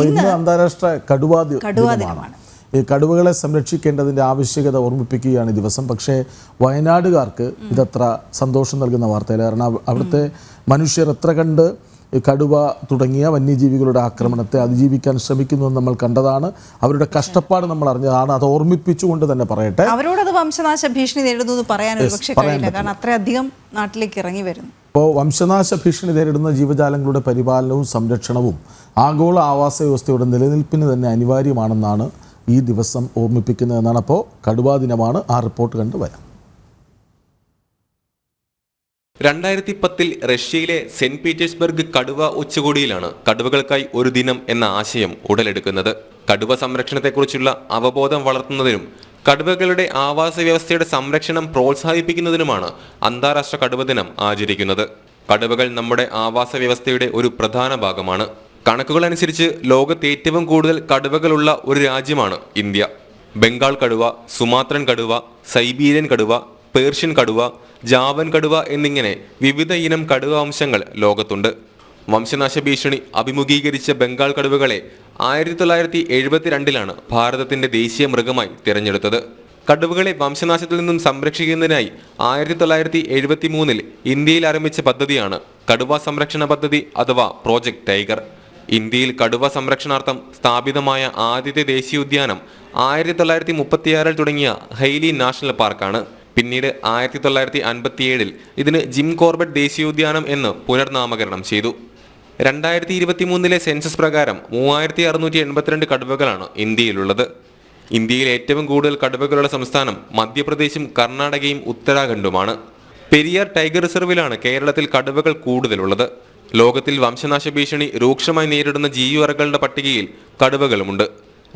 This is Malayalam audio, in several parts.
ഇന്ന് അന്താരാഷ്ട്ര കടുവാ ദിനമാണ്. ഈ കടുവകളെ സംരക്ഷിക്കേണ്ടതിൻ്റെ ആവശ്യകത ഓർമ്മിപ്പിക്കുകയാണ് ഈ ദിവസം. പക്ഷേ വയനാടുകാർക്ക് ഇതത്ര സന്തോഷം നൽകുന്ന വാർത്തയില്ല. കാരണം അവിടുത്തെ മനുഷ്യർ എത്ര കണ്ട് കടുവ തുടങ്ങിയ വന്യജീവികളുടെ ആക്രമണത്തെ അതിജീവിക്കാൻ ശ്രമിക്കുന്നത് നമ്മൾ കണ്ടതാണ്. അവരുടെ കഷ്ടപ്പാട് നമ്മൾ അറിഞ്ഞതാണ്. അത് ഓർമ്മിപ്പിച്ചുകൊണ്ട് തന്നെ പറയട്ടെ, അവരോടത് വംശനാശ ഭീഷണി നേരിടുന്നു എന്ന് പറയാൻ കഴിയില്ല. കാരണം അത്രയധികം നാട്ടിലേക്ക് ഇറങ്ങി വരുന്നു. ഇപ്പോൾ വംശനാശ ഭീഷണി നേരിടുന്ന ജീവജാലങ്ങളുടെ പരിപാലനവും സംരക്ഷണവും ആഗോള ആവാസ വ്യവസ്ഥയുടെ നിലനിൽപ്പിന് തന്നെ അനിവാര്യമാണെന്നാണ് ഈ ദിവസം ഓർമ്മിപ്പിക്കുന്നതെന്നാണ്. അപ്പോൾ കടുവാ ദിനമാണ്. ആ റിപ്പോർട്ട് കണ്ട് വരാം. 2010 റഷ്യയിലെ സെന്റ് പീറ്റേഴ്സ്ബർഗ് കടുവ ഉച്ചകോടിയിലാണ് കടുവകൾക്കായി ഒരു ദിനം എന്ന ആശയം ഉടലെടുക്കുന്നത്. കടുവ സംരക്ഷണത്തെക്കുറിച്ചുള്ള അവബോധം വളർത്തുന്നതിനും കടുവകളുടെ ആവാസ വ്യവസ്ഥയുടെ സംരക്ഷണം പ്രോത്സാഹിപ്പിക്കുന്നതിനുമാണ് അന്താരാഷ്ട്ര കടുവ ദിനം ആചരിക്കുന്നത്. കടുവകൾ നമ്മുടെ ആവാസ വ്യവസ്ഥയുടെ ഒരു പ്രധാന ഭാഗമാണ്. കണക്കുകൾ അനുസരിച്ച് ലോകത്ത് ഏറ്റവും കൂടുതൽ കടുവകളുള്ള ഒരു രാജ്യമാണ് ഇന്ത്യ. ബംഗാൾ കടുവ, സുമാത്രൻ കടുവ, സൈബീരിയൻ കടുവ, പേർഷ്യൻ കടുവ, ജാവൻ കടുവ എന്നിങ്ങനെ വിവിധ ഇനം കടുവ വംശങ്ങൾ ലോകത്തുണ്ട്. വംശനാശ ഭീഷണി അഭിമുഖീകരിച്ച ബംഗാൾ കടുവകളെ 1972 ഭാരതത്തിന്റെ ദേശീയ മൃഗമായി തിരഞ്ഞെടുത്തത്. കടുവകളെ വംശനാശത്തിൽ നിന്നും സംരക്ഷിക്കുന്നതിനായി 1973 ഇന്ത്യയിൽ ആരംഭിച്ച പദ്ധതിയാണ് കടുവ സംരക്ഷണ പദ്ധതി അഥവാ പ്രോജക്ട് ടൈഗർ. ഇന്ത്യയിൽ കടുവ സംരക്ഷണാർത്ഥം സ്ഥാപിതമായ ആദ്യത്തെ ദേശീയോദ്യാനം 1936 തുടങ്ങിയ ഹെയ്ലി നാഷണൽ പാർക്കാണ്. പിന്നീട് 1957 ഇതിന് ജിം കോർബറ്റ് ദേശീയോദ്യാനം എന്ന് പുനർനാമകരണം ചെയ്തു. 2023 സെൻസസ് പ്രകാരം 3682 കടുവകളാണ് ഇന്ത്യയിലുള്ളത്. ഇന്ത്യയിൽ ഏറ്റവും കൂടുതൽ കടുവകളുള്ള സംസ്ഥാനം മധ്യപ്രദേശും കർണാടകയും ഉത്തരാഖണ്ഡുമാണ്. പെരിയാർ ടൈഗർ റിസർവിലാണ് കേരളത്തിൽ കടുവകൾ കൂടുതലുള്ളത്. ലോകത്തിൽ വംശനാശ ഭീഷണി രൂക്ഷമായി നേരിടുന്ന ജീവിവർഗങ്ങളുടെ പട്ടികയിൽ കടുവകളുമുണ്ട്.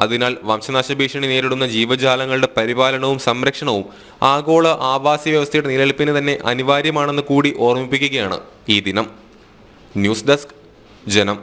അതിനാൽ വംശനാശ ഭീഷണി നേരിടുന്ന ജീവജാലങ്ങളുടെ പരിപാലനവും സംരക്ഷണവും ആഗോള ആവാസ വ്യവസ്ഥയുടെ നിലനിൽപ്പിന് തന്നെ അനിവാര്യമാണെന്ന് കൂടി ഓർമ്മിപ്പിക്കുകയാണ് ഈ ദിനം. ന്യൂസ് ഡെസ്ക്, ജനം.